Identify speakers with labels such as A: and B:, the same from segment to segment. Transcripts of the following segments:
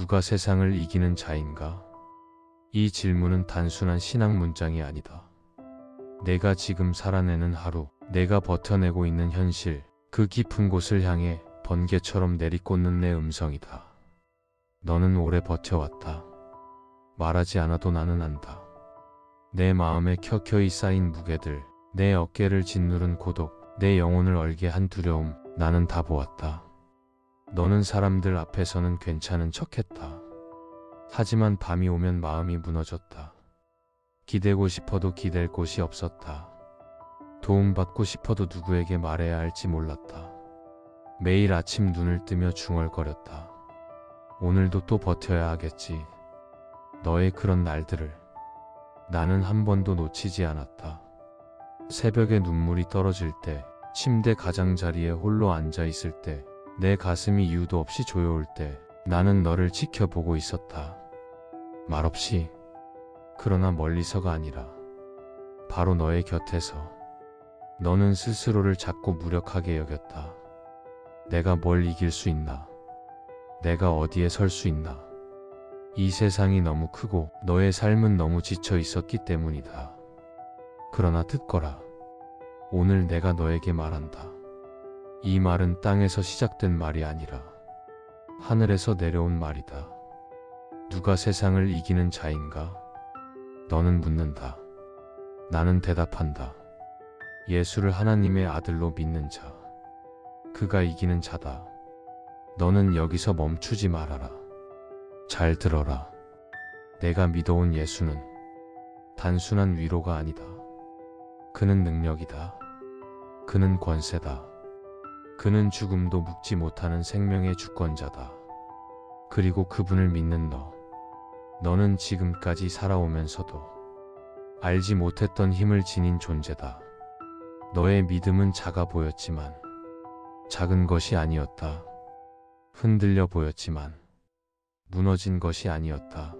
A: 누가 세상을 이기는 자인가? 이 질문은 단순한 신앙 문장이 아니다. 내가 지금 살아내는 하루, 내가 버텨내고 있는 현실, 그 깊은 곳을 향해 번개처럼 내리꽂는 내 음성이다. 너는 오래 버텨왔다. 말하지 않아도 나는 안다. 내 마음에 켜켜이 쌓인 무게들, 내 어깨를 짓누른 고독, 내 영혼을 얼게 한 두려움, 나는 다 보았다. 너는 사람들 앞에서는 괜찮은 척했다. 하지만 밤이 오면 마음이 무너졌다. 기대고 싶어도 기댈 곳이 없었다. 도움받고 싶어도 누구에게 말해야 할지 몰랐다. 매일 아침 눈을 뜨며 중얼거렸다. 오늘도 또 버텨야 하겠지. 너의 그런 날들을 나는 한 번도 놓치지 않았다. 새벽에 눈물이 떨어질 때, 침대 가장자리에 홀로 앉아 있을 때, 내 가슴이 이유도 없이 조여올 때 나는 너를 지켜보고 있었다. 말없이, 그러나 멀리서가 아니라 바로 너의 곁에서. 너는 스스로를 자꾸 무력하게 여겼다. 내가 뭘 이길 수 있나? 내가 어디에 설 수 있나? 이 세상이 너무 크고 너의 삶은 너무 지쳐 있었기 때문이다. 그러나 듣거라. 오늘 내가 너에게 말한다. 이 말은 땅에서 시작된 말이 아니라 하늘에서 내려온 말이다. 누가 세상을 이기는 자인가? 너는 묻는다. 나는 대답한다. 예수를 하나님의 아들로 믿는 자. 그가 이기는 자다. 너는 여기서 멈추지 말아라. 잘 들어라. 내가 믿어온 예수는 단순한 위로가 아니다. 그는 능력이다. 그는 권세다. 그는 죽음도 묶지 못하는 생명의 주권자다. 그리고 그분을 믿는 너. 너는 지금까지 살아오면서도 알지 못했던 힘을 지닌 존재다. 너의 믿음은 작아 보였지만 작은 것이 아니었다. 흔들려 보였지만 무너진 것이 아니었다.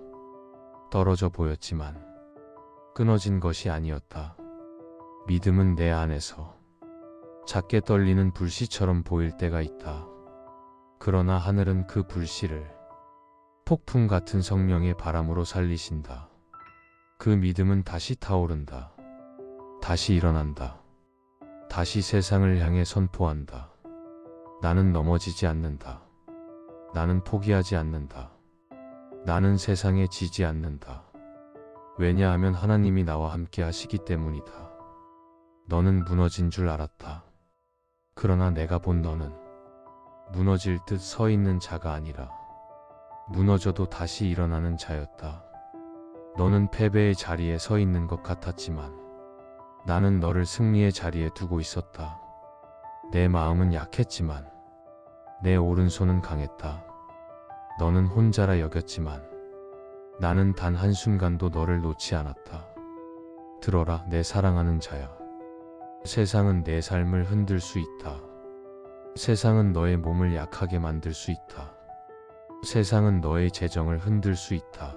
A: 떨어져 보였지만 끊어진 것이 아니었다. 믿음은 내 안에서 작게 떨리는 불씨처럼 보일 때가 있다. 그러나 하늘은 그 불씨를 폭풍 같은 성령의 바람으로 살리신다. 그 믿음은 다시 타오른다. 다시 일어난다. 다시 세상을 향해 선포한다. 나는 넘어지지 않는다. 나는 포기하지 않는다. 나는 세상에 지지 않는다. 왜냐하면 하나님이 나와 함께 하시기 때문이다. 너는 무너진 줄 알았다. 그러나 내가 본 너는 무너질 듯 서 있는 자가 아니라 무너져도 다시 일어나는 자였다. 너는 패배의 자리에 서 있는 것 같았지만 나는 너를 승리의 자리에 두고 있었다. 내 마음은 약했지만 내 오른손은 강했다. 너는 혼자라 여겼지만 나는 단 한순간도 너를 놓지 않았다. 들어라, 내 사랑하는 자야. 세상은 내 삶을 흔들 수 있다. 세상은 너의 몸을 약하게 만들 수 있다. 세상은 너의 재정을 흔들 수 있다.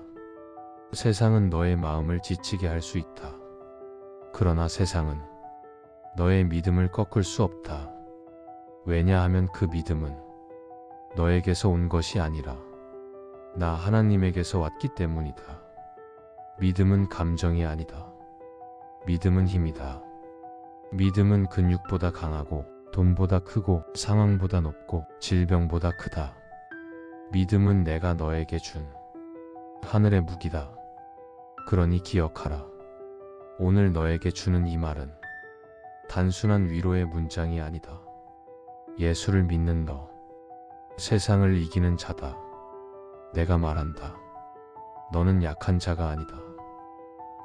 A: 세상은 너의 마음을 지치게 할 수 있다. 그러나 세상은 너의 믿음을 꺾을 수 없다. 왜냐하면 그 믿음은 너에게서 온 것이 아니라 나 하나님에게서 왔기 때문이다. 믿음은 감정이 아니다. 믿음은 힘이다. 믿음은 근육보다 강하고 돈보다 크고 상황보다 높고 질병보다 크다. 믿음은 내가 너에게 준 하늘의 무기다. 그러니 기억하라. 오늘 너에게 주는 이 말은 단순한 위로의 문장이 아니다. 예수를 믿는 너, 세상을 이기는 자다. 내가 말한다. 너는 약한 자가 아니다.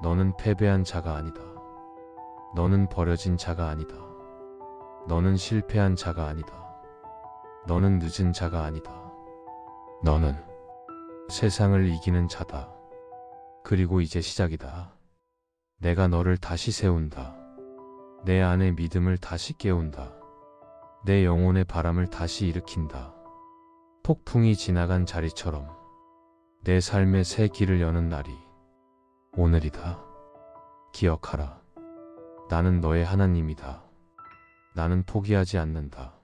A: 너는 패배한 자가 아니다. 너는 버려진 자가 아니다. 너는 실패한 자가 아니다. 너는 늦은 자가 아니다. 너는 세상을 이기는 자다. 그리고 이제 시작이다. 내가 너를 다시 세운다. 내 안의 믿음을 다시 깨운다. 내 영혼의 바람을 다시 일으킨다. 폭풍이 지나간 자리처럼 내 삶의 새 길을 여는 날이 오늘이다. 기억하라. 나는 너의 하나님이다. 나는 포기하지 않는다.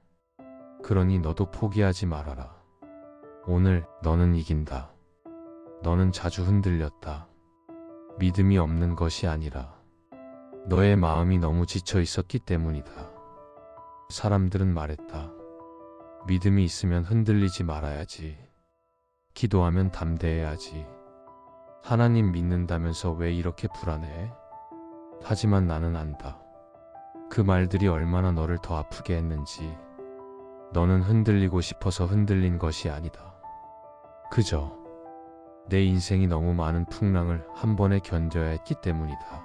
A: 그러니 너도 포기하지 말아라. 오늘 너는 이긴다. 너는 자주 흔들렸다. 믿음이 없는 것이 아니라 너의 마음이 너무 지쳐 있었기 때문이다. 사람들은 말했다. 믿음이 있으면 흔들리지 말아야지. 기도하면 담대해야지. 하나님 믿는다면서 왜 이렇게 불안해? 하지만 나는 안다. 그 말들이 얼마나 너를 더 아프게 했는지. 너는 흔들리고 싶어서 흔들린 것이 아니다. 그저 내 인생이 너무 많은 풍랑을 한 번에 견뎌야 했기 때문이다.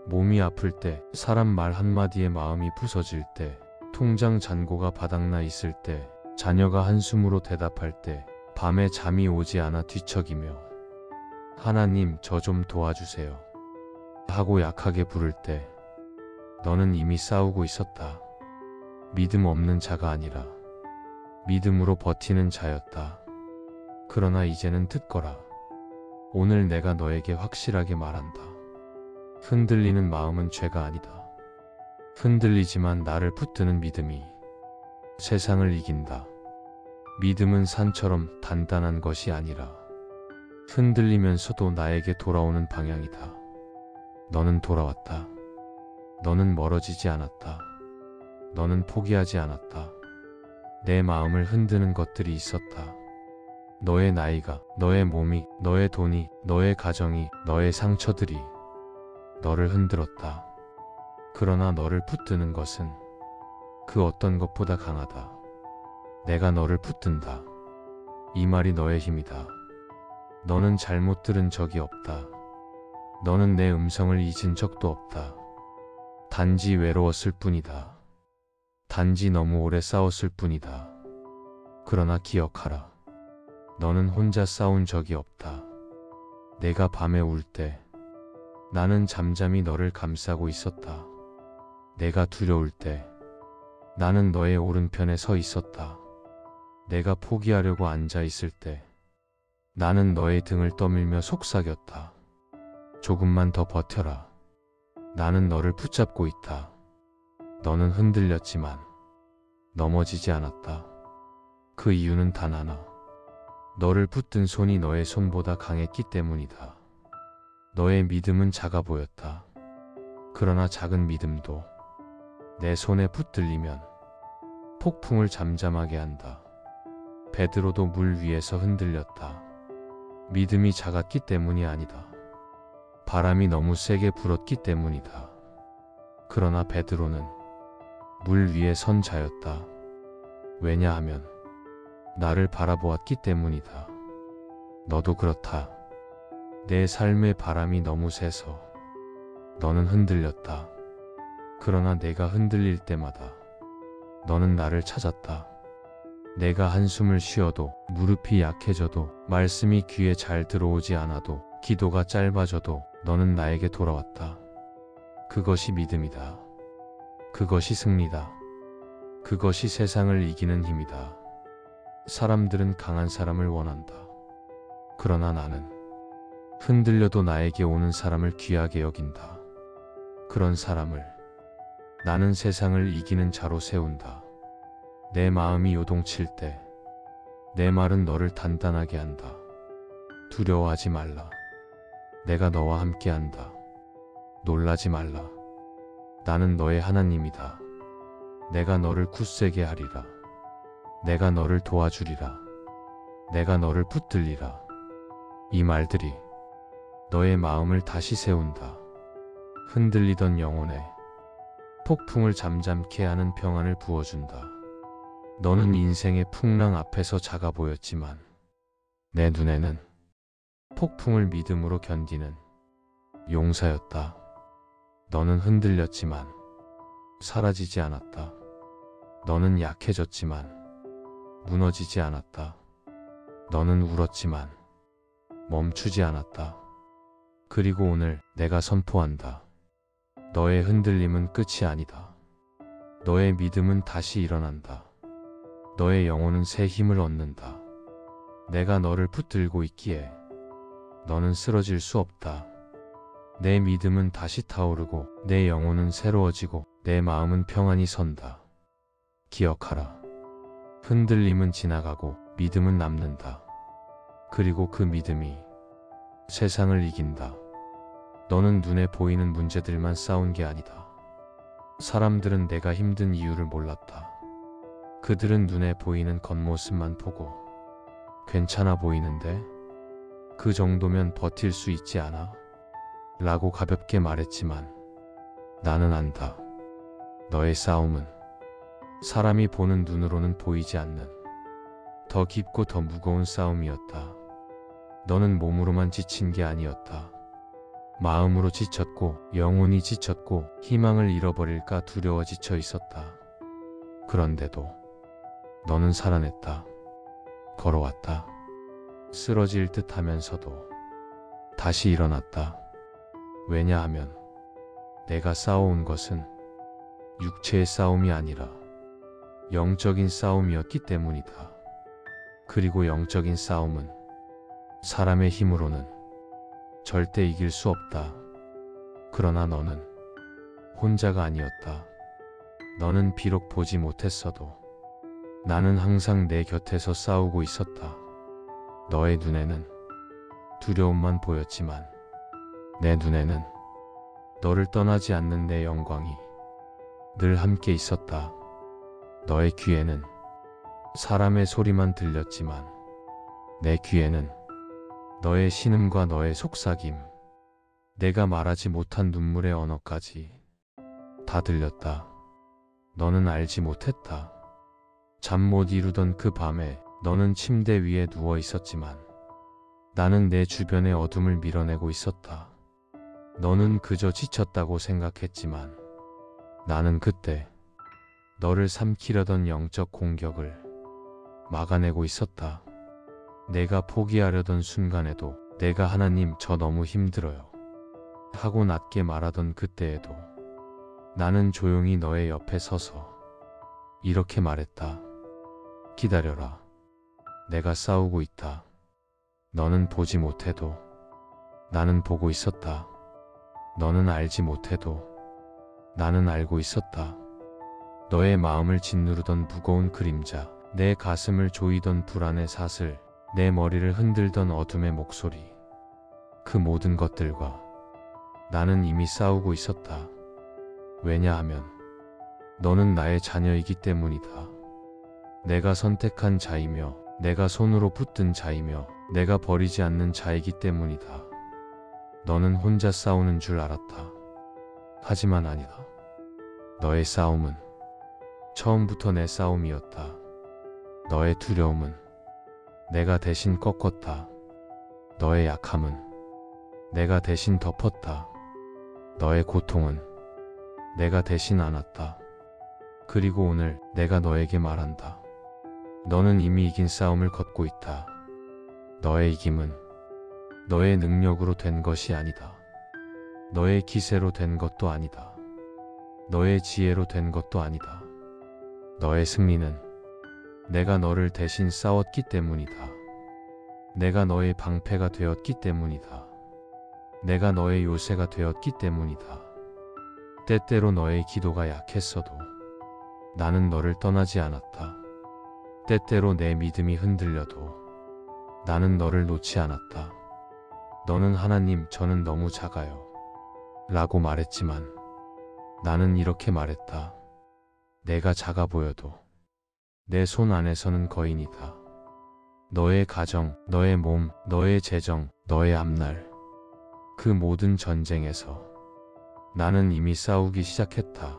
A: 몸이 아플 때, 사람 말 한마디에 마음이 부서질 때, 통장 잔고가 바닥나 있을 때, 자녀가 한숨으로 대답할 때, 밤에 잠이 오지 않아 뒤척이며 하나님 저 좀 도와주세요 하고 약하게 부를 때 너는 이미 싸우고 있었다. 믿음 없는 자가 아니라 믿음으로 버티는 자였다. 그러나 이제는 듣거라. 오늘 내가 너에게 확실하게 말한다. 흔들리는 마음은 죄가 아니다. 흔들리지만 나를 붙드는 믿음이 세상을 이긴다. 믿음은 산처럼 단단한 것이 아니라 흔들리면서도 나에게 돌아오는 방향이다. 너는 돌아왔다. 너는 멀어지지 않았다. 너는 포기하지 않았다. 내 마음을 흔드는 것들이 있었다. 너의 나이가, 너의 몸이, 너의 돈이, 너의 가정이, 너의 상처들이 너를 흔들었다. 그러나 너를 붙드는 것은 그 어떤 것보다 강하다. 내가 너를 붙든다. 이 말이 너의 힘이다. 너는 잘못 들은 적이 없다. 너는 내 음성을 잊은 적도 없다. 단지 외로웠을 뿐이다. 단지 너무 오래 싸웠을 뿐이다. 그러나 기억하라. 너는 혼자 싸운 적이 없다. 내가 밤에 울 때 나는 잠잠히 너를 감싸고 있었다. 내가 두려울 때 나는 너의 오른편에 서 있었다. 내가 포기하려고 앉아 있을 때 나는 너의 등을 떠밀며 속삭였다. 조금만 더 버텨라. 나는 너를 붙잡고 있다. 너는 흔들렸지만 넘어지지 않았다. 그 이유는 단 하나. 너를 붙든 손이 너의 손보다 강했기 때문이다. 너의 믿음은 작아 보였다. 그러나 작은 믿음도 내 손에 붙들리면 폭풍을 잠잠하게 한다. 베드로도 물 위에서 흔들렸다. 믿음이 작았기 때문이 아니다. 바람이 너무 세게 불었기 때문이다. 그러나 베드로는 물 위에 선 자였다. 왜냐하면 나를 바라보았기 때문이다. 너도 그렇다. 내 삶의 바람이 너무 세서 너는 흔들렸다. 그러나 내가 흔들릴 때마다 너는 나를 찾았다. 내가 한숨을 쉬어도, 무릎이 약해져도, 말씀이 귀에 잘 들어오지 않아도, 기도가 짧아져도 너는 나에게 돌아왔다. 그것이 믿음이다. 그것이 승리다. 그것이 세상을 이기는 힘이다. 사람들은 강한 사람을 원한다. 그러나 나는 흔들려도 나에게 오는 사람을 귀하게 여긴다. 그런 사람을 나는 세상을 이기는 자로 세운다. 내 마음이 요동칠 때 내 말은 너를 단단하게 한다. 두려워하지 말라. 내가 너와 함께한다. 놀라지 말라. 나는 너의 하나님이다. 내가 너를 굳세게 하리라. 내가 너를 도와주리라. 내가 너를 붙들리라. 이 말들이 너의 마음을 다시 세운다. 흔들리던 영혼에 폭풍을 잠잠케 하는 평안을 부어준다. 너는 인생의 풍랑 앞에서 작아 보였지만 내 눈에는 폭풍을 믿음으로 견디는 용사였다. 너는 흔들렸지만 사라지지 않았다. 너는 약해졌지만 무너지지 않았다. 너는 울었지만 멈추지 않았다. 그리고 오늘 내가 선포한다. 너의 흔들림은 끝이 아니다. 너의 믿음은 다시 일어난다. 너의 영혼은 새 힘을 얻는다. 내가 너를 붙들고 있기에 너는 쓰러질 수 없다. 내 믿음은 다시 타오르고 내 영혼은 새로워지고 내 마음은 평안히 선다. 기억하라. 흔들림은 지나가고 믿음은 남는다. 그리고 그 믿음이 세상을 이긴다. 너는 눈에 보이는 문제들만 싸운 게 아니다. 사람들은 내가 힘든 이유를 몰랐다. 그들은 눈에 보이는 겉모습만 보고 괜찮아 보이는데 그 정도면 버틸 수 있지 않아? 라고 가볍게 말했지만 나는 안다. 너의 싸움은 사람이 보는 눈으로는 보이지 않는 더 깊고 더 무거운 싸움이었다. 너는 몸으로만 지친 게 아니었다. 마음으로 지쳤고 영혼이 지쳤고 희망을 잃어버릴까 두려워 지쳐 있었다. 그런데도 너는 살아냈다. 걸어왔다. 쓰러질 듯 하면서도 다시 일어났다. 왜냐하면 내가 싸워온 것은 육체의 싸움이 아니라 영적인 싸움이었기 때문이다. 그리고 영적인 싸움은 사람의 힘으로는 절대 이길 수 없다. 그러나 너는 혼자가 아니었다. 너는 비록 보지 못했어도 나는 항상 내 곁에서 싸우고 있었다. 너의 눈에는 두려움만 보였지만 내 눈에는 너를 떠나지 않는 내 영광이 늘 함께 있었다. 너의 귀에는 사람의 소리만 들렸지만 내 귀에는 너의 신음과 너의 속삭임, 내가 말하지 못한 눈물의 언어까지 다 들렸다. 너는 알지 못했다. 잠 못 이루던 그 밤에 너는 침대 위에 누워 있었지만 나는 내 주변의 어둠을 밀어내고 있었다. 너는 그저 지쳤다고 생각했지만 나는 그때 너를 삼키려던 영적 공격을 막아내고 있었다. 내가 포기하려던 순간에도 내가 하나님 저 너무 힘들어요 하고 낮게 말하던 그때에도 나는 조용히 너의 옆에 서서 이렇게 말했다. 기다려라. 내가 싸우고 있다. 너는 보지 못해도 나는 보고 있었다. 너는 알지 못해도 나는 알고 있었다. 너의 마음을 짓누르던 무거운 그림자, 내 가슴을 조이던 불안의 사슬, 내 머리를 흔들던 어둠의 목소리, 그 모든 것들과 나는 이미 싸우고 있었다. 왜냐하면 너는 나의 자녀이기 때문이다. 내가 선택한 자이며 내가 손으로 붙든 자이며 내가 버리지 않는 자이기 때문이다. 너는 혼자 싸우는 줄 알았다. 하지만 아니다. 너의 싸움은 처음부터 내 싸움이었다. 너의 두려움은 내가 대신 꺾었다. 너의 약함은 내가 대신 덮었다. 너의 고통은 내가 대신 안았다. 그리고 오늘 내가 너에게 말한다. 너는 이미 이긴 싸움을 걷고 있다. 너의 이김은 너의 능력으로 된 것이 아니다. 너의 기세로 된 것도 아니다. 너의 지혜로 된 것도 아니다. 너의 승리는 내가 너를 대신 싸웠기 때문이다. 내가 너의 방패가 되었기 때문이다. 내가 너의 요새가 되었기 때문이다. 때때로 너의 기도가 약했어도 나는 너를 떠나지 않았다. 때때로 내 믿음이 흔들려도 나는 너를 놓지 않았다. 너는 하나님, 저는 너무 작아요 라고 말했지만 나는 이렇게 말했다. 내가 작아 보여도 내 손 안에서는 거인이다. 너의 가정, 너의 몸, 너의 재정, 너의 앞날, 그 모든 전쟁에서 나는 이미 싸우기 시작했다.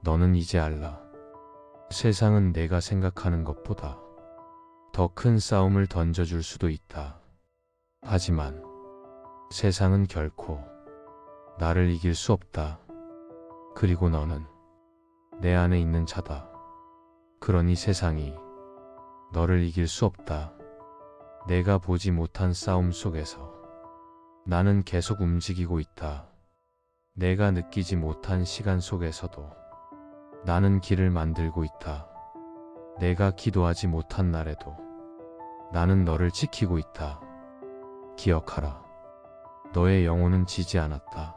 A: 너는 이제 알라. 세상은 내가 생각하는 것보다 더 큰 싸움을 던져줄 수도 있다. 하지만 세상은 결코 나를 이길 수 없다. 그리고 너는 내 안에 있는 자다. 그러니 세상이 너를 이길 수 없다. 내가 보지 못한 싸움 속에서 나는 계속 움직이고 있다. 내가 느끼지 못한 시간 속에서도 나는 길을 만들고 있다. 내가 기도하지 못한 날에도 나는 너를 지키고 있다. 기억하라. 너의 영혼은 지지 않았다.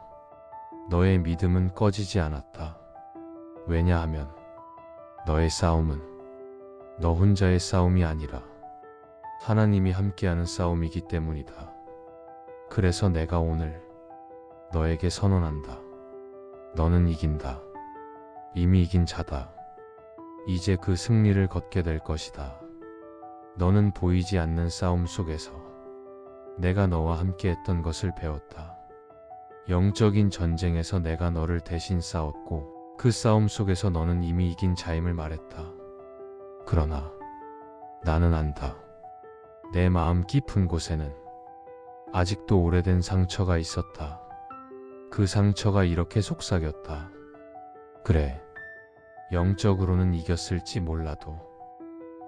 A: 너의 믿음은 꺼지지 않았다. 왜냐하면 너의 싸움은 너 혼자의 싸움이 아니라 하나님이 함께하는 싸움이기 때문이다. 그래서 내가 오늘 너에게 선언한다. 너는 이긴다. 이미 이긴 자다. 이제 그 승리를 걷게 될 것이다. 너는 보이지 않는 싸움 속에서 내가 너와 함께 했던 것을 배웠다. 영적인 전쟁에서 내가 너를 대신 싸웠고 그 싸움 속에서 너는 이미 이긴 자임을 말했다. 그러나 나는 안다. 내 마음 깊은 곳에는 아직도 오래된 상처가 있었다. 그 상처가 이렇게 속삭였다. 그래, 영적으로는 이겼을지 몰라도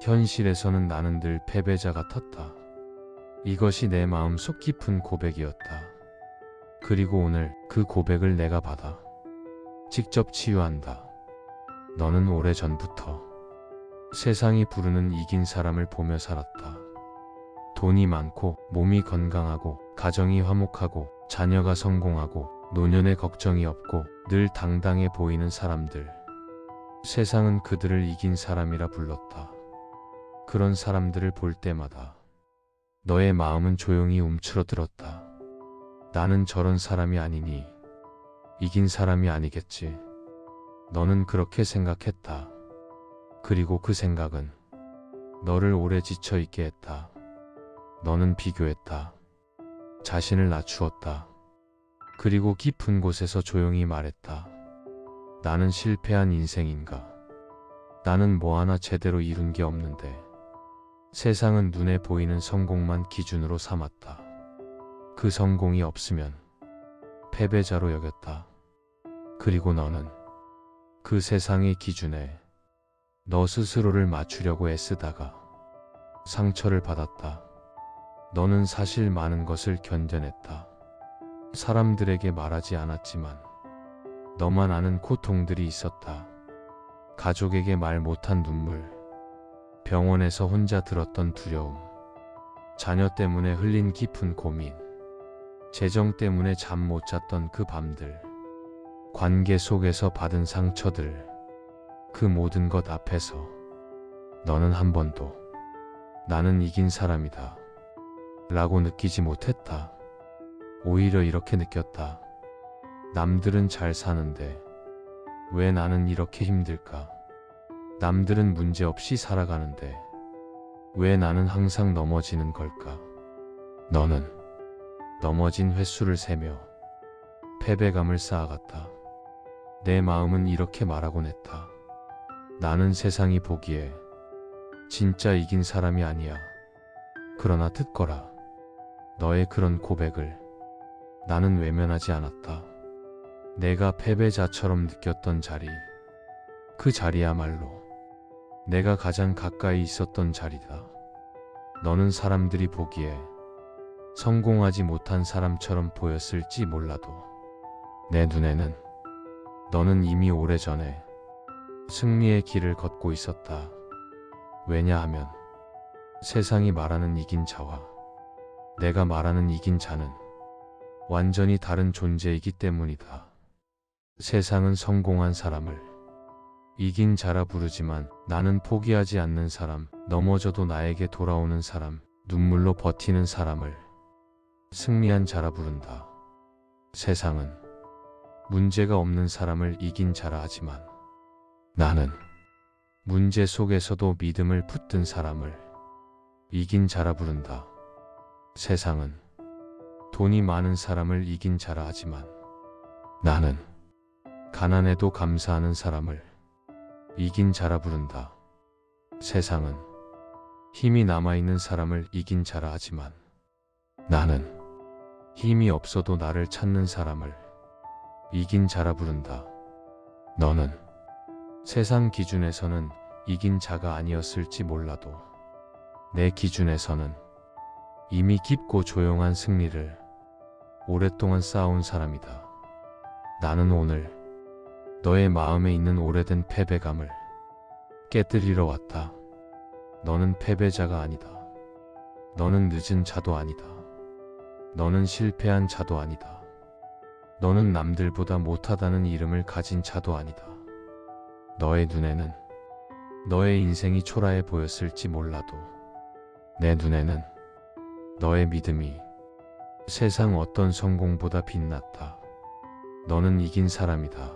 A: 현실에서는 나는 늘 패배자 같았다. 이것이 내 마음속 깊은 고백이었다. 그리고 오늘 그 고백을 내가 받아 직접 치유한다. 너는 오래전부터 세상이 부르는 이긴 사람을 보며 살았다. 돈이 많고 몸이 건강하고 가정이 화목하고 자녀가 성공하고 노년에 걱정이 없고 늘 당당해 보이는 사람들. 세상은 그들을 이긴 사람이라 불렀다. 그런 사람들을 볼 때마다 너의 마음은 조용히 움츠러들었다. 나는 저런 사람이 아니니 이긴 사람이 아니겠지. 너는 그렇게 생각했다. 그리고 그 생각은 너를 오래 지쳐있게 했다. 너는 비교했다. 자신을 낮추었다. 그리고 깊은 곳에서 조용히 말했다. 나는 실패한 인생인가? 나는 뭐 하나 제대로 이룬 게 없는데. 세상은 눈에 보이는 성공만 기준으로 삼았다. 그 성공이 없으면 패배자로 여겼다. 그리고 너는 그 세상의 기준에 너 스스로를 맞추려고 애쓰다가 상처를 받았다. 너는 사실 많은 것을 견뎌냈다. 사람들에게 말하지 않았지만 너만 아는 고통들이 있었다. 가족에게 말 못한 눈물, 병원에서 혼자 들었던 두려움, 자녀 때문에 흘린 깊은 고민, 재정 때문에 잠 못 잤던 그 밤들, 관계 속에서 받은 상처들, 그 모든 것 앞에서 너는 한 번도 나는 이긴 사람이다 라고 느끼지 못했다. 오히려 이렇게 느꼈다. 남들은 잘 사는데 왜 나는 이렇게 힘들까? 남들은 문제없이 살아가는데 왜 나는 항상 넘어지는 걸까? 너는 넘어진 횟수를 세며 패배감을 쌓아갔다. 내 마음은 이렇게 말하곤 했다. 나는 세상이 보기에 진짜 이긴 사람이 아니야. 그러나 듣거라. 너의 그런 고백을 나는 외면하지 않았다. 내가 패배자처럼 느꼈던 자리, 그 자리야말로 내가 가장 가까이 있었던 자리다. 너는 사람들이 보기에 성공하지 못한 사람처럼 보였을지 몰라도 내 눈에는 너는 이미 오래전에 승리의 길을 걷고 있었다. 왜냐하면 세상이 말하는 이긴 자와 내가 말하는 이긴 자는 완전히 다른 존재이기 때문이다. 세상은 성공한 사람을 이긴 자라 부르지만 나는 포기하지 않는 사람, 넘어져도 나에게 돌아오는 사람, 눈물로 버티는 사람을 승리한 자라 부른다. 세상은 문제가 없는 사람을 이긴 자라 하지만 나는 문제 속에서도 믿음을 붙든 사람을 이긴 자라 부른다. 세상은 돈이 많은 사람을 이긴 자라 하지만 나는 가난해도 감사하는 사람을 이긴 자라 부른다. 세상은 힘이 남아있는 사람을 이긴 자라 하지만 나는 힘이 없어도 나를 찾는 사람을 이긴 자라 부른다. 너는 세상 기준에서는 이긴 자가 아니었을지 몰라도 내 기준에서는 이미 깊고 조용한 승리를 오랫동안 쌓아온 사람이다. 나는 오늘 너의 마음에 있는 오래된 패배감을 깨뜨리러 왔다. 너는 패배자가 아니다. 너는 늦은 자도 아니다. 너는 실패한 자도 아니다. 너는 남들보다 못하다는 이름을 가진 자도 아니다. 너의 눈에는 너의 인생이 초라해 보였을지 몰라도 내 눈에는 너의 믿음이 세상 어떤 성공보다 빛났다. 너는 이긴 사람이다.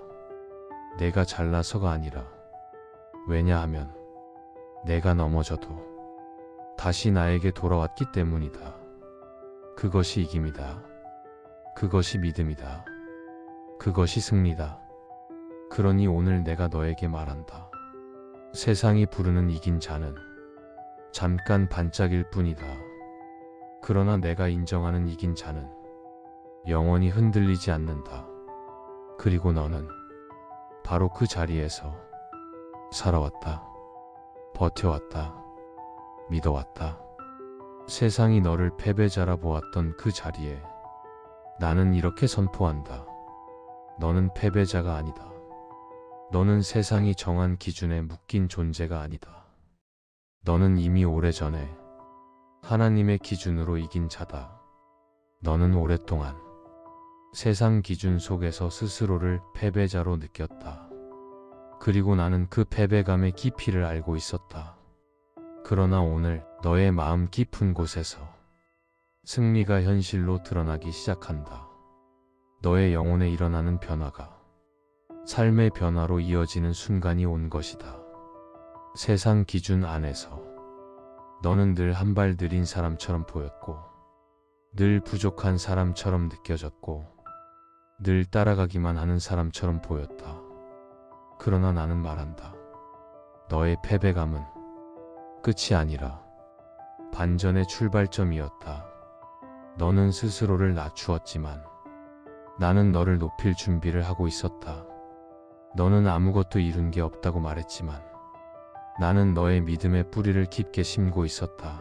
A: 내가 잘나서가 아니라. 왜냐하면 내가 넘어져도 다시 나에게 돌아왔기 때문이다. 그것이 이김이다. 그것이 믿음이다. 그것이 승리다. 그러니 오늘 내가 너에게 말한다. 세상이 부르는 이긴 자는 잠깐 반짝일 뿐이다. 그러나 내가 인정하는 이긴 자는 영원히 흔들리지 않는다. 그리고 너는 바로 그 자리에서 살아왔다. 버텨왔다. 믿어왔다. 세상이 너를 패배자라 보았던 그 자리에 나는 이렇게 선포한다. 너는 패배자가 아니다. 너는 세상이 정한 기준에 묶인 존재가 아니다. 너는 이미 오래전에 하나님의 기준으로 이긴 자다. 너는 오랫동안 세상 기준 속에서 스스로를 패배자로 느꼈다. 그리고 나는 그 패배감의 깊이를 알고 있었다. 그러나 오늘 너의 마음 깊은 곳에서 승리가 현실로 드러나기 시작한다. 너의 영혼에 일어나는 변화가 삶의 변화로 이어지는 순간이 온 것이다. 세상 기준 안에서 너는 늘 한 발 느린 사람처럼 보였고, 늘 부족한 사람처럼 느껴졌고, 늘 따라가기만 하는 사람처럼 보였다. 그러나 나는 말한다. 너의 패배감은 끝이 아니라 반전의 출발점이었다. 너는 스스로를 낮추었지만 나는 너를 높일 준비를 하고 있었다. 너는 아무것도 이룬 게 없다고 말했지만 나는 너의 믿음의 뿌리를 깊게 심고 있었다.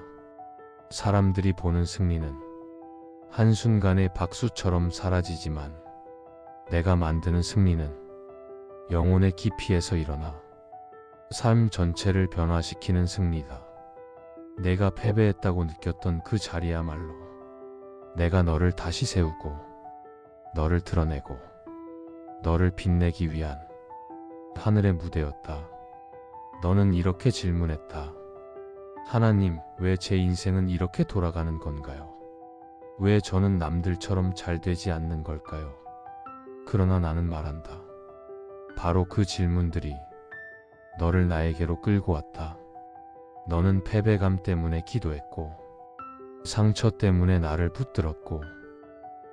A: 사람들이 보는 승리는 한순간의 박수처럼 사라지지만 내가 만드는 승리는 영혼의 깊이에서 일어나 삶 전체를 변화시키는 승리다. 내가 패배했다고 느꼈던 그 자리야말로 내가 너를 다시 세우고 너를 드러내고 너를 빛내기 위한 하늘의 무대였다. 너는 이렇게 질문했다. 하나님, 왜 제 인생은 이렇게 돌아가는 건가요? 왜 저는 남들처럼 잘 되지 않는 걸까요? 그러나 나는 말한다. 바로 그 질문들이 너를 나에게로 끌고 왔다. 너는 패배감 때문에 기도했고, 상처 때문에 나를 붙들었고,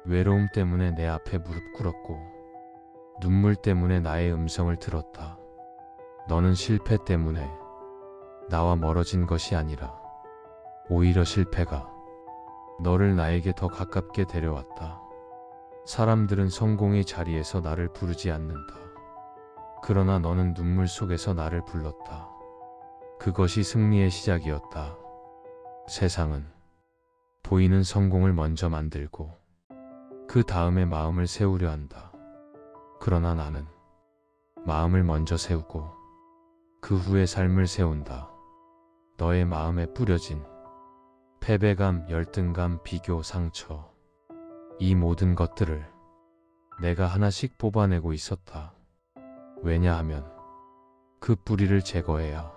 A: 외로움 때문에 내 앞에 무릎 꿇었고, 눈물 때문에 나의 음성을 들었다. 너는 실패 때문에 나와 멀어진 것이 아니라 오히려 실패가 너를 나에게 더 가깝게 데려왔다. 사람들은 성공의 자리에서 나를 부르지 않는다. 그러나 너는 눈물 속에서 나를 불렀다. 그것이 승리의 시작이었다. 세상은 보이는 성공을 먼저 만들고 그 다음에 마음을 세우려 한다. 그러나 나는 마음을 먼저 세우고 그 후에 삶을 세운다. 너의 마음에 뿌려진 패배감, 열등감, 비교, 상처, 이 모든 것들을 내가 하나씩 뽑아내고 있었다. 왜냐하면 그 뿌리를 제거해야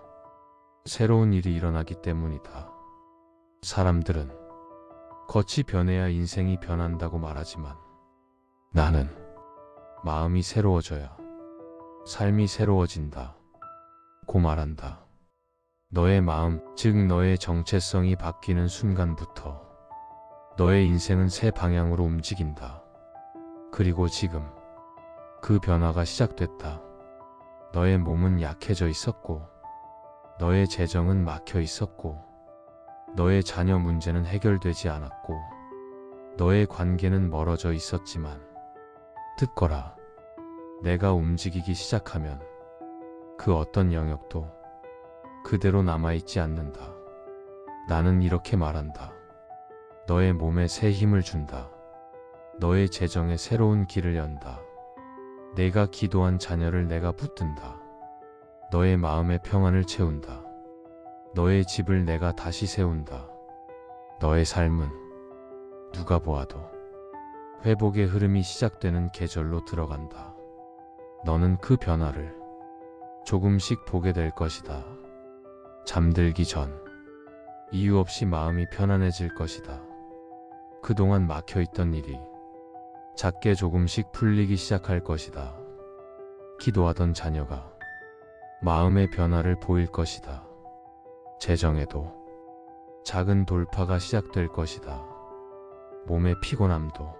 A: 새로운 일이 일어나기 때문이다. 사람들은 겉이 변해야 인생이 변한다고 말하지만 나는 마음이 새로워져야 삶이 새로워진다 고 말한다. 너의 마음, 즉 너의 정체성이 바뀌는 순간부터 너의 인생은 새 방향으로 움직인다. 그리고 지금 그 변화가 시작됐다. 너의 몸은 약해져 있었고, 너의 재정은 막혀 있었고, 너의 자녀 문제는 해결되지 않았고, 너의 관계는 멀어져 있었지만 듣거라. 내가 움직이기 시작하면 그 어떤 영역도 그대로 남아있지 않는다. 나는 이렇게 말한다. 너의 몸에 새 힘을 준다. 너의 재정에 새로운 길을 연다. 내가 기도한 자녀를 내가 붙든다. 너의 마음의 평안을 채운다. 너의 집을 내가 다시 세운다. 너의 삶은 누가 보아도 회복의 흐름이 시작되는 계절로 들어간다. 너는 그 변화를 조금씩 보게 될 것이다. 잠들기 전 이유 없이 마음이 편안해질 것이다. 그동안 막혀있던 일이 작게 조금씩 풀리기 시작할 것이다. 기도하던 자녀가 마음의 변화를 보일 것이다. 재정에도 작은 돌파가 시작될 것이다. 몸의 피곤함도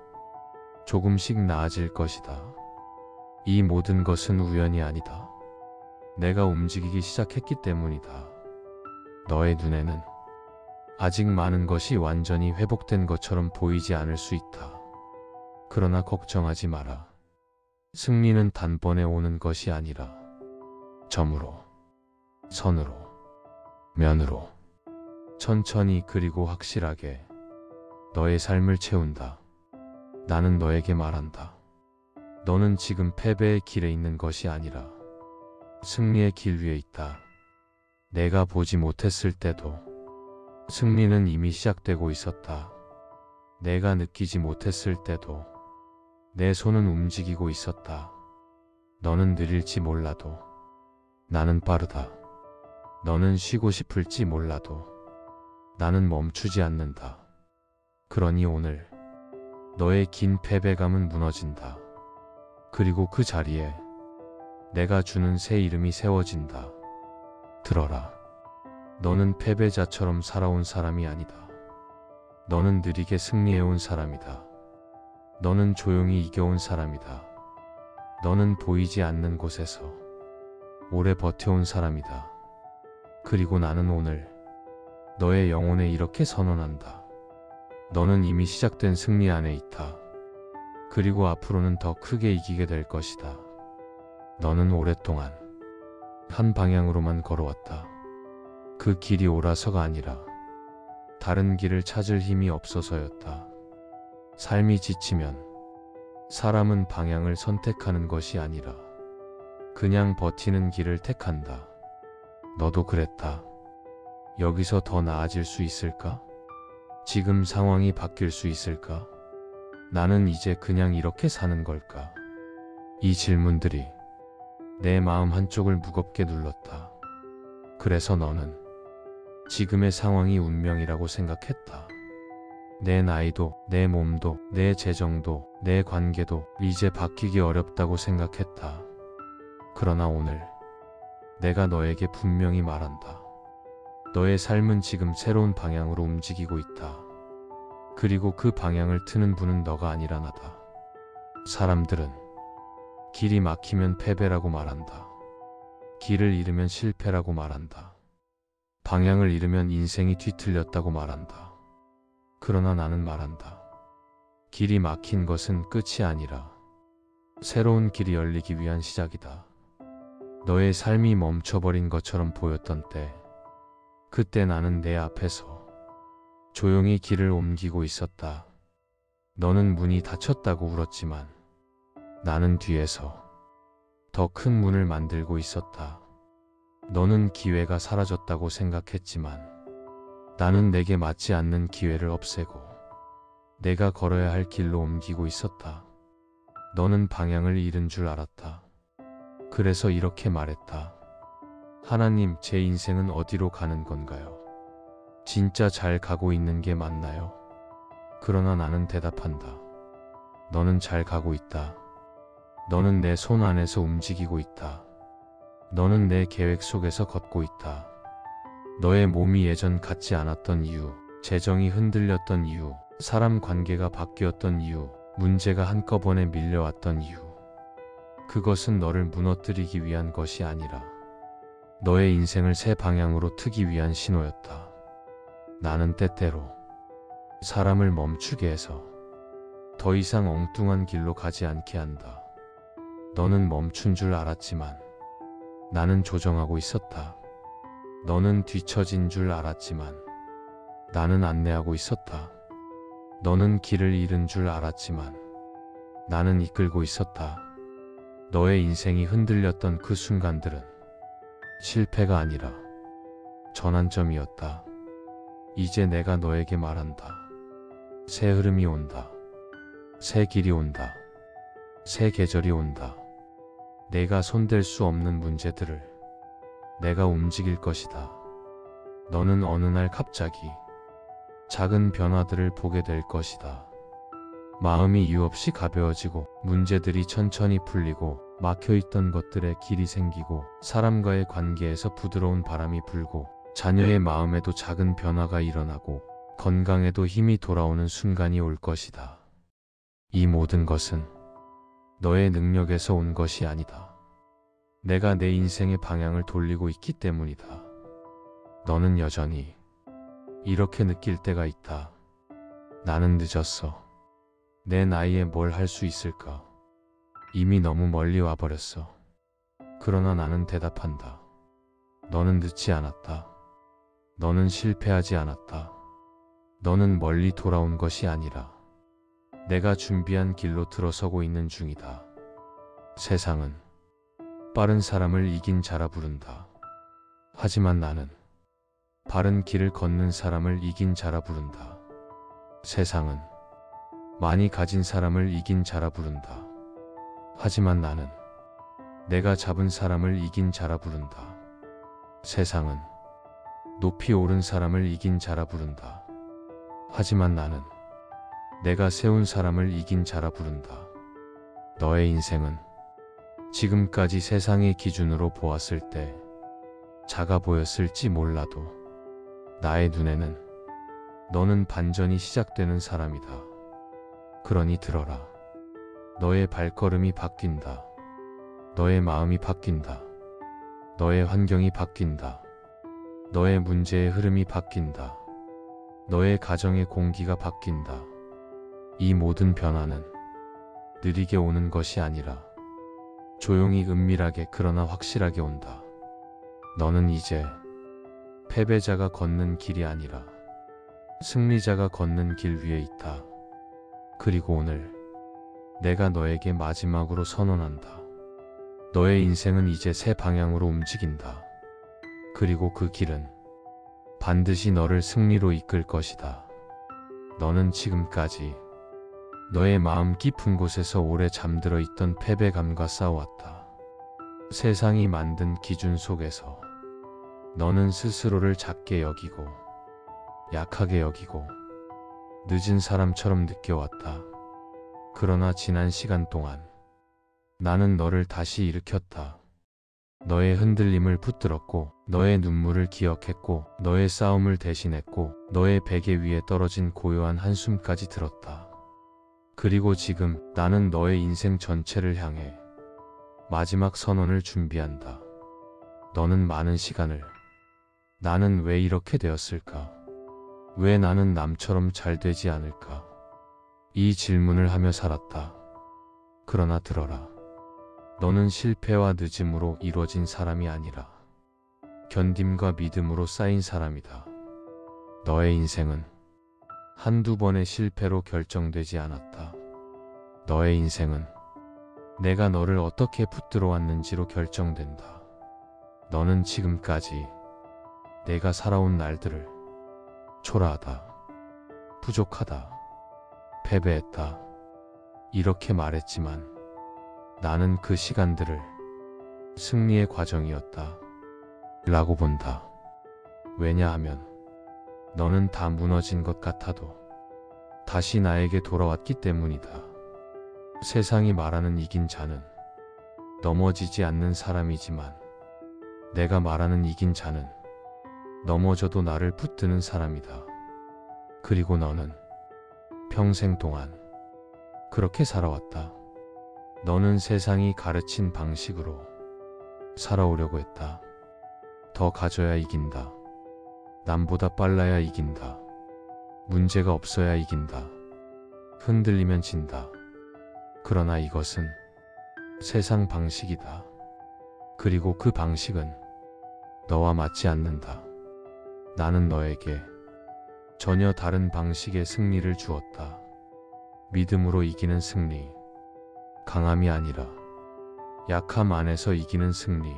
A: 조금씩 나아질 것이다. 이 모든 것은 우연이 아니다. 내가 움직이기 시작했기 때문이다. 너의 눈에는 아직 많은 것이 완전히 회복된 것처럼 보이지 않을 수 있다. 그러나 걱정하지 마라. 승리는 단번에 오는 것이 아니라 점으로, 선으로, 면으로, 천천히 그리고 확실하게 너의 삶을 채운다. 나는 너에게 말한다. 너는 지금 패배의 길에 있는 것이 아니라 승리의 길 위에 있다. 내가 보지 못했을 때도 승리는 이미 시작되고 있었다. 내가 느끼지 못했을 때도 내 손은 움직이고 있었다. 너는 느릴지 몰라도 나는 빠르다. 너는 쉬고 싶을지 몰라도 나는 멈추지 않는다. 그러니 오늘 너의 긴 패배감은 무너진다. 그리고 그 자리에 내가 주는 새 이름이 세워진다. 들어라. 너는 패배자처럼 살아온 사람이 아니다. 너는 느리게 승리해온 사람이다. 너는 조용히 이겨온 사람이다. 너는 보이지 않는 곳에서 오래 버텨온 사람이다. 그리고 나는 오늘 너의 영혼에 이렇게 선언한다. 너는 이미 시작된 승리 안에 있다. 그리고 앞으로는 더 크게 이기게 될 것이다. 너는 오랫동안 한 방향으로만 걸어왔다. 그 길이 옳아서가 아니라 다른 길을 찾을 힘이 없어서였다. 삶이 지치면 사람은 방향을 선택하는 것이 아니라 그냥 버티는 길을 택한다. 너도 그랬다. 여기서 더 나아질 수 있을까? 지금 상황이 바뀔 수 있을까? 나는 이제 그냥 이렇게 사는 걸까? 이 질문들이 내 마음 한쪽을 무겁게 눌렀다. 그래서 너는 지금의 상황이 운명이라고 생각했다. 내 나이도, 내 몸도, 내 재정도, 내 관계도 이제 바뀌기 어렵다고 생각했다. 그러나 오늘 내가 너에게 분명히 말한다. 너의 삶은 지금 새로운 방향으로 움직이고 있다. 그리고 그 방향을 트는 분은 너가 아니라 나다. 사람들은 길이 막히면 패배라고 말한다. 길을 잃으면 실패라고 말한다. 방향을 잃으면 인생이 뒤틀렸다고 말한다. 그러나 나는 말한다. 길이 막힌 것은 끝이 아니라 새로운 길이 열리기 위한 시작이다. 너의 삶이 멈춰버린 것처럼 보였던 때, 그때 나는 내 앞에서 조용히 길을 옮기고 있었다. 너는 문이 닫혔다고 울었지만 나는 뒤에서 더 큰 문을 만들고 있었다. 너는 기회가 사라졌다고 생각했지만 나는 내게 맞지 않는 기회를 없애고 내가 걸어야 할 길로 옮기고 있었다. 너는 방향을 잃은 줄 알았다. 그래서 이렇게 말했다. 하나님, 제 인생은 어디로 가는 건가요? 진짜 잘 가고 있는 게 맞나요? 그러나 나는 대답한다. 너는 잘 가고 있다. 너는 내 손 안에서 움직이고 있다. 너는 내 계획 속에서 걷고 있다. 너의 몸이 예전 같지 않았던 이유, 재정이 흔들렸던 이유, 사람 관계가 바뀌었던 이유, 문제가 한꺼번에 밀려왔던 이유. 그것은 너를 무너뜨리기 위한 것이 아니라 너의 인생을 새 방향으로 트기 위한 신호였다. 나는 때때로 사람을 멈추게 해서 더 이상 엉뚱한 길로 가지 않게 한다. 너는 멈춘 줄 알았지만 나는 조정하고 있었다. 너는 뒤처진 줄 알았지만 나는 안내하고 있었다. 너는 길을 잃은 줄 알았지만 나는 이끌고 있었다. 너의 인생이 흔들렸던 그 순간들은 실패가 아니라 전환점이었다. 이제 내가 너에게 말한다. 새 흐름이 온다. 새 길이 온다. 새 계절이 온다. 내가 손댈 수 없는 문제들을 내가 움직일 것이다. 너는 어느 날 갑자기 작은 변화들을 보게 될 것이다. 마음이 이유 없이 가벼워지고 문제들이 천천히 풀리고 막혀있던 것들에 길이 생기고 사람과의 관계에서 부드러운 바람이 불고 자녀의 마음에도 작은 변화가 일어나고 건강에도 힘이 돌아오는 순간이 올 것이다. 이 모든 것은 너의 능력에서 온 것이 아니다. 내가 내 인생의 방향을 돌리고 있기 때문이다. 너는 여전히 이렇게 느낄 때가 있다. 나는 늦었어. 내 나이에 뭘 할 수 있을까? 이미 너무 멀리 와버렸어. 그러나 나는 대답한다. 너는 늦지 않았다. 너는 실패하지 않았다. 너는 멀리 돌아온 것이 아니라 내가 준비한 길로 들어서고 있는 중이다. 세상은 빠른 사람을 이긴 자라 부른다. 하지만 나는 바른 길을 걷는 사람을 이긴 자라 부른다. 세상은 많이 가진 사람을 이긴 자라 부른다. 하지만 나는 내가 잡은 사람을 이긴 자라 부른다. 세상은 높이 오른 사람을 이긴 자라 부른다. 하지만 나는 내가 세운 사람을 이긴 자라 부른다. 너의 인생은 지금까지 세상의 기준으로 보았을 때 작아 보였을지 몰라도 나의 눈에는 너는 반전이 시작되는 사람이다. 그러니 들어라. 너의 발걸음이 바뀐다. 너의 마음이 바뀐다. 너의 환경이 바뀐다. 너의 문제의 흐름이 바뀐다. 너의 가정의 공기가 바뀐다. 이 모든 변화는 느리게 오는 것이 아니라 조용히 은밀하게 그러나 확실하게 온다. 너는 이제 패배자가 걷는 길이 아니라 승리자가 걷는 길 위에 있다. 그리고 오늘 내가 너에게 마지막으로 선언한다. 너의 인생은 이제 새 방향으로 움직인다. 그리고 그 길은 반드시 너를 승리로 이끌 것이다. 너는 지금까지 너의 마음 깊은 곳에서 오래 잠들어 있던 패배감과 싸워왔다. 세상이 만든 기준 속에서 너는 스스로를 작게 여기고 약하게 여기고 늦은 사람처럼 느껴왔다. 그러나 지난 시간 동안 나는 너를 다시 일으켰다. 너의 흔들림을 붙들었고 너의 눈물을 기억했고 너의 싸움을 대신했고 너의 베개 위에 떨어진 고요한 한숨까지 들었다. 그리고 지금 나는 너의 인생 전체를 향해 마지막 선언을 준비한다. 너는 많은 시간을 나는 왜 이렇게 되었을까? 왜 나는 남처럼 잘 되지 않을까? 이 질문을 하며 살았다. 그러나 들어라. 너는 실패와 늦음으로 이루어진 사람이 아니라 견딤과 믿음으로 쌓인 사람이다. 너의 인생은 한두 번의 실패로 결정되지 않았다. 너의 인생은 내가 너를 어떻게 붙들어 왔는지로 결정된다. 너는 지금까지 내가 살아온 날들을 초라하다, 부족하다, 패배했다 이렇게 말했지만 나는 그 시간들을 승리의 과정이었다 라고 본다. 왜냐하면 너는 다 무너진 것 같아도 다시 나에게 돌아왔기 때문이다. 세상이 말하는 이긴 자는 넘어지지 않는 사람이지만 내가 말하는 이긴 자는 넘어져도 나를 붙드는 사람이다. 그리고 너는 평생 동안 그렇게 살아왔다. 너는 세상이 가르친 방식으로 살아오려고 했다. 더 가져야 이긴다. 남보다 빨라야 이긴다. 문제가 없어야 이긴다. 흔들리면 진다. 그러나 이것은 세상 방식이다. 그리고 그 방식은 너와 맞지 않는다. 나는 너에게 전혀 다른 방식의 승리를 주었다. 믿음으로 이기는 승리. 강함이 아니라 약함 안에서 이기는 승리.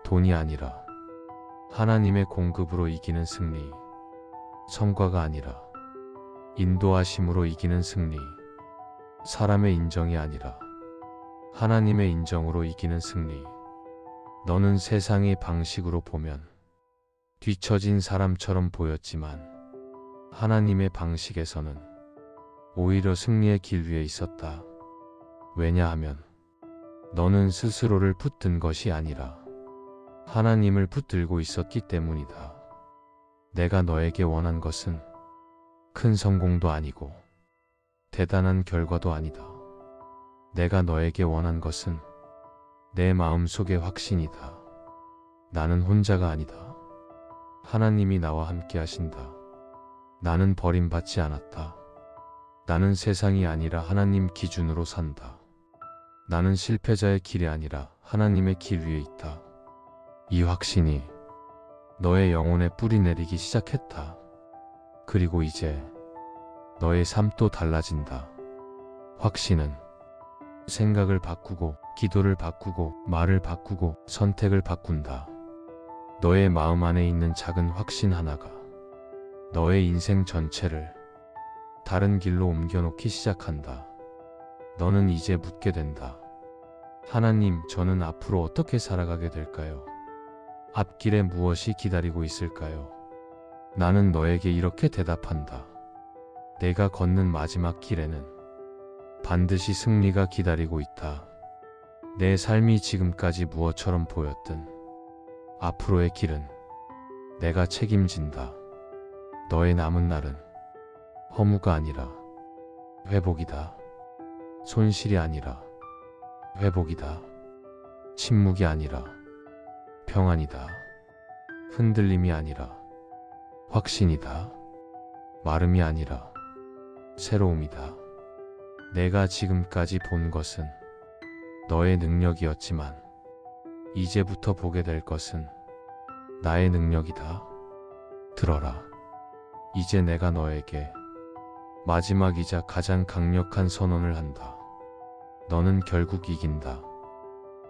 A: 돈이 아니라 하나님의 공급으로 이기는 승리. 성과가 아니라 인도하심으로 이기는 승리. 사람의 인정이 아니라 하나님의 인정으로 이기는 승리. 너는 세상의 방식으로 보면 뒤처진 사람처럼 보였지만 하나님의 방식에서는 오히려 승리의 길 위에 있었다. 왜냐하면 너는 스스로를 붙든 것이 아니라 하나님을 붙들고 있었기 때문이다. 내가 너에게 원한 것은 큰 성공도 아니고 대단한 결과도 아니다. 내가 너에게 원한 것은 내 마음속의 확신이다. 나는 혼자가 아니다. 하나님이 나와 함께 하신다. 나는 버림받지 않았다. 나는 세상이 아니라 하나님 기준으로 산다. 나는 실패자의 길이 아니라 하나님의 길 위에 있다. 이 확신이 너의 영혼에 뿌리 내리기 시작했다. 그리고 이제 너의 삶도 달라진다. 확신은 생각을 바꾸고 기도를 바꾸고 말을 바꾸고 선택을 바꾼다. 너의 마음 안에 있는 작은 확신 하나가 너의 인생 전체를 다른 길로 옮겨놓기 시작한다. 너는 이제 묻게 된다. 하나님, 저는 앞으로 어떻게 살아가게 될까요? 앞길에 무엇이 기다리고 있을까요? 나는 너에게 이렇게 대답한다. 내가 걷는 마지막 길에는 반드시 승리가 기다리고 있다. 내 삶이 지금까지 무엇처럼 보였든 앞으로의 길은 내가 책임진다. 너의 남은 날은 허무가 아니라 회복이다. 손실이 아니라 회복이다. 침묵이 아니라 평안이다. 흔들림이 아니라 확신이다. 마름이 아니라 새로움이다. 내가 지금까지 본 것은 너의 능력이었지만 이제부터 보게 될 것은 나의 능력이다. 들어라. 이제 내가 너에게 마지막이자 가장 강력한 선언을 한다. 너는 결국 이긴다.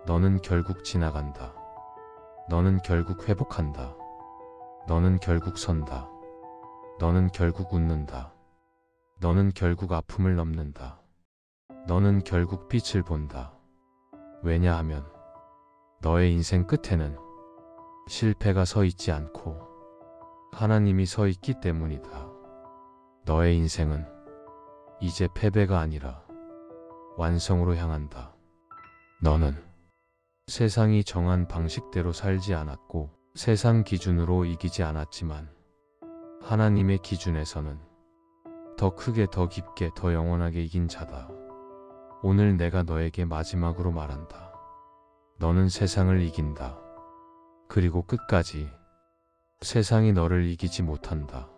A: 너는 결국 지나간다. 너는 결국 회복한다. 너는 결국 선다. 너는 결국 웃는다. 너는 결국 아픔을 넘는다. 너는 결국 빛을 본다. 왜냐하면 너의 인생 끝에는 실패가 서 있지 않고 하나님이 서 있기 때문이다. 너의 인생은 이제 패배가 아니라 완성으로 향한다. 너는 세상이 정한 방식대로 살지 않았고 세상 기준으로 이기지 않았지만 하나님의 기준에서는 더 크게, 더 깊게, 더 영원하게 이긴 자다. 오늘 내가 너에게 마지막으로 말한다. 너는 세상을 이긴다. 그리고 끝까지 세상이 너를 이기지 못한다.